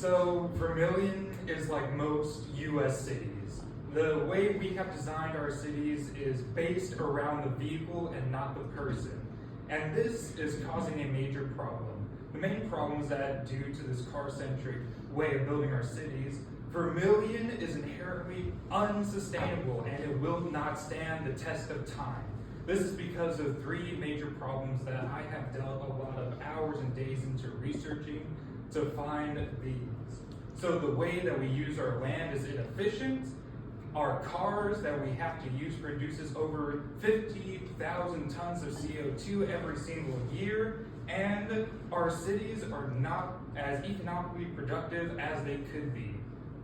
So Vermilion is like most US cities. The way we have designed our cities is based around the vehicle and not the person. And this is causing a major problem. The main problem is that due to this car-centric way of building our cities, Vermilion is inherently unsustainable and it will not stand the test of time. This is because of three major problems that I have dealt a lot of hours and days into researching to find these. So the way that we use our land is inefficient. Our cars that we have to use produces over 50,000 tons of CO2 every single year, and our cities are not as economically productive as they could be.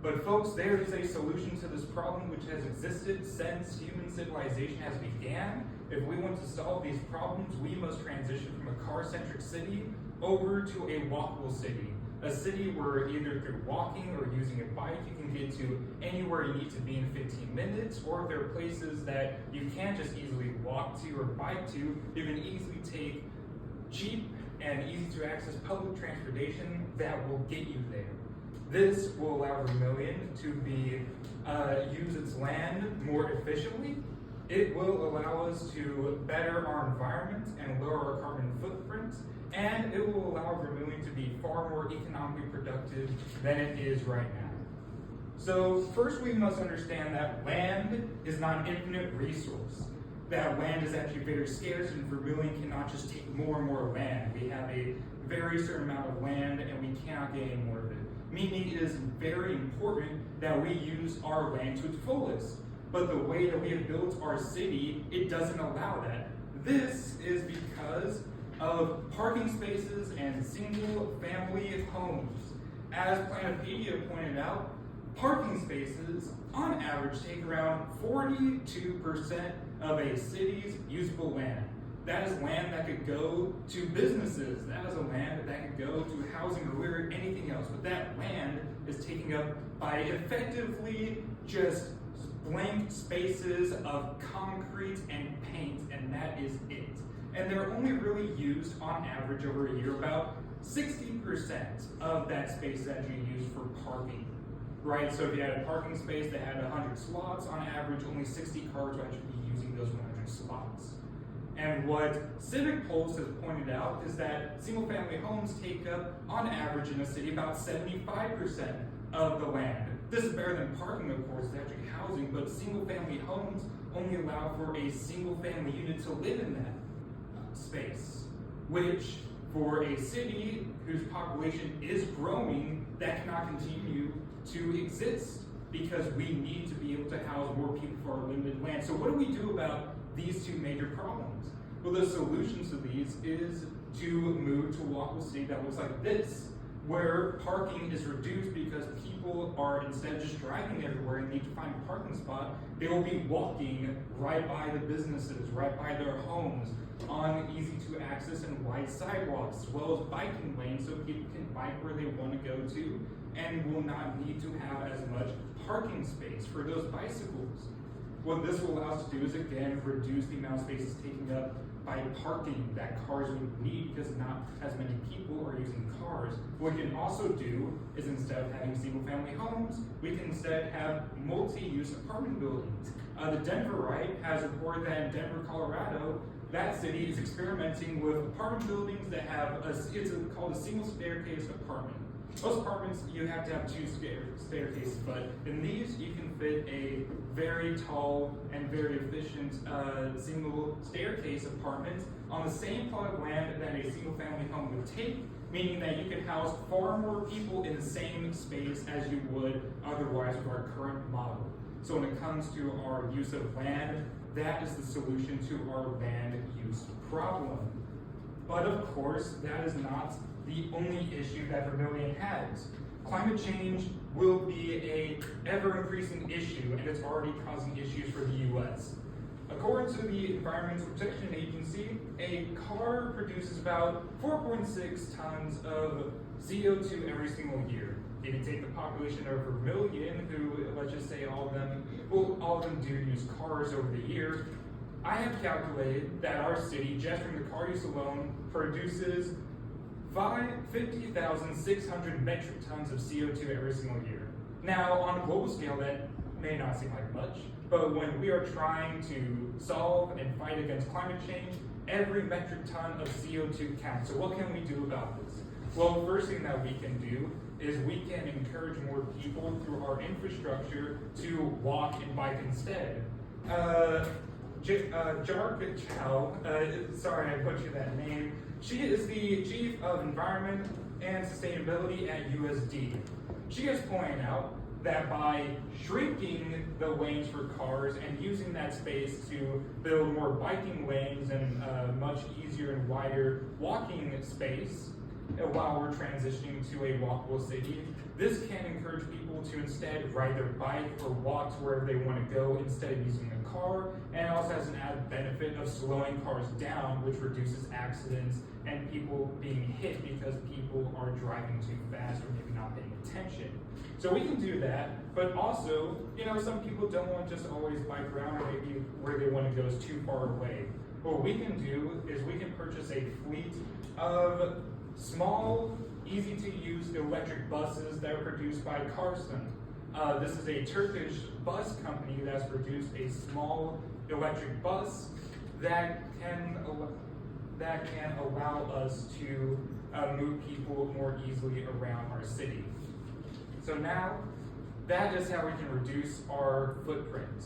But folks, there is a solution to this problem which has existed since human civilization has began. If we want to solve these problems, we must transition from a car-centric city over to a walkable city. A city where either through walking or using a bike, you can get to anywhere you need to be in 15 minutes, or if there are places that you can't just easily walk to or bike to, you can easily take cheap and easy to access public transportation that will get you there. This will allow Vermilion to use its land more efficiently. It will allow us to better our environment and lower our carbon footprint, and it will allow Vermilion to be far more economically productive than it is right now. So first we must understand that land is not an infinite resource. That land is actually very scarce, and Vermilion cannot just take more and more land. We have a very certain amount of land and we cannot get any more of it. Meaning it is very important that we use our land to its fullest. But the way that we have built our city, it doesn't allow that. This is because of parking spaces and single family homes. As Planetopedia pointed out, parking spaces on average take around 42% of a city's usable land. That is land that could go to businesses. That is a land that could go to housing or anything else. But that land is taken up by effectively just blank spaces of concrete and paint, and that is it. And they're only really used on average over a year. About 60% of that space is actually used for parking, right? So if you had a parking space that had 100 slots, on average, only 60 cars would actually be using those 100 slots. And what Civic Pulse has pointed out is that single-family homes take up, on average in a city, about 75% of the land. This is better than parking, of course, it's actually housing, but single-family homes only allow for a single-family unit to live in that space, which for a city whose population is growing, that cannot continue to exist because we need to be able to house more people for our limited land. So what do we do about these two major problems? Well, the solution to these is to move to a walkable city that looks like this, where parking is reduced because people are, instead of just driving everywhere and need to find a parking spot, they will be walking right by the businesses, right by their homes, on easy to access and wide sidewalks, as well as biking lanes so people can bike where they want to go to and will not need to have as much parking space for those bicycles. What this will allow us to do is, again, reduce the amount of spaces taken up by parking that cars would need because not as many people are using cars. What we can also do is, instead of having single-family homes, we can instead have multi-use apartment buildings. The Denverite has reported that in Denver, Colorado, that city is experimenting with apartment buildings that have it's called a single staircase apartment. Most apartments, you have to have two staircases, but in these, you can fit a very tall and very efficient single staircase apartment on the same plot of land that a single family home would take, meaning that you can house far more people in the same space as you would otherwise with our current model. So when it comes to our use of land, that is the solution to our land use problem. But of course, that is not the only issue that Vermilion has. Climate change will be a ever-increasing issue, and it's already causing issues for the U.S. According to the Environmental Protection Agency, a car produces about 4.6 tons of CO2 every single year. If you take the population of Vermilion, who, let's just say all of them do use cars over the year, I have calculated that our city, just from the car use alone, produces 50,600 metric tons of CO2 every single year. Now, on a global scale, that may not seem like much, but when we are trying to solve and fight against climate change, every metric ton of CO2 counts. So what can we do about this? Well, first thing that we can do is we can encourage more people through our infrastructure to walk and bike instead. Jarka Chow, sorry I butchered that name, she is the Chief of Environment and Sustainability at USD. She has pointed out that by shrinking the lanes for cars and using that space to build more biking lanes and much easier and wider walking space while we're transitioning to a walkable city, this can encourage people to instead ride their bike or walk to wherever they want to go instead of using a car, and it also has an added benefit of slowing cars down, which reduces accidents and people being hit because people are driving too fast or maybe not paying attention. So we can do that, but also, some people don't want to just always bike around, or maybe where they want to go is too far away. What we can do is we can purchase a fleet of small, easy-to-use electric buses that are produced by Carson. This is a Turkish bus company that's produced a small electric bus that can allow us to move people more easily around our city. So now, that is how we can reduce our footprint.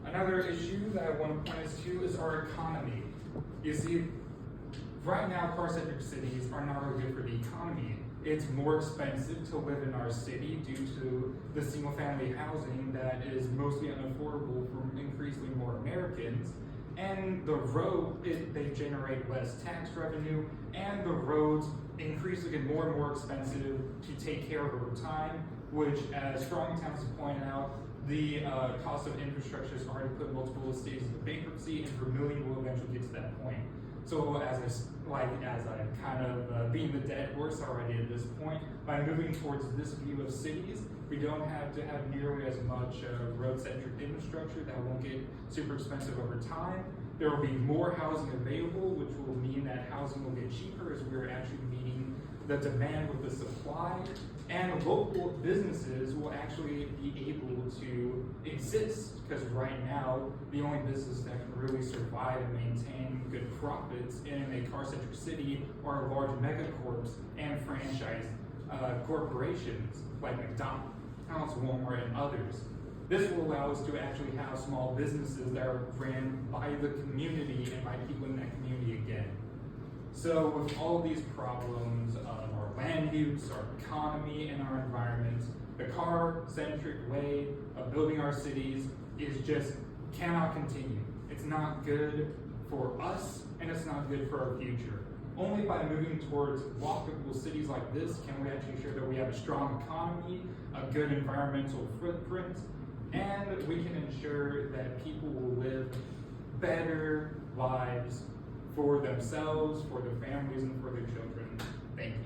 Another issue that I want to point us to is our economy. You see, right now, car-centric cities are not really good for the economy. It's more expensive to live in our city due to the single-family housing that is mostly unaffordable for increasingly more Americans. And the they generate less tax revenue, and the roads increasingly get more and more expensive to take care of over time, which, as Strong Towns has pointed out, the cost of infrastructure has already put multiple cities into bankruptcy, and Vermillion will eventually get to that point. So as I'm kind of beating the dead horse already at this point, by moving towards this view of cities, we don't have to have nearly as much road-centric infrastructure that won't get super expensive over time. There will be more housing available, which will mean that housing will get cheaper as we're actually meeting the demand with the supply, and local businesses will actually be able to exist, because right now the only business that can really survive and maintain good profits in a car-centric city are large megacorps and franchise corporations like McDonald's, Walmart, and others. This will allow us to actually have small businesses that are ran by the community and by people in that community again. So with all of these problems of our land use, our economy, and our environment, the car-centric way of building our cities cannot continue. It's not good for us, and it's not good for our future. Only by moving towards walkable cities like this can we actually ensure that we have a strong economy, a good environmental footprint, and we can ensure that people will live better lives for themselves, for their families, and for their children. Thank you.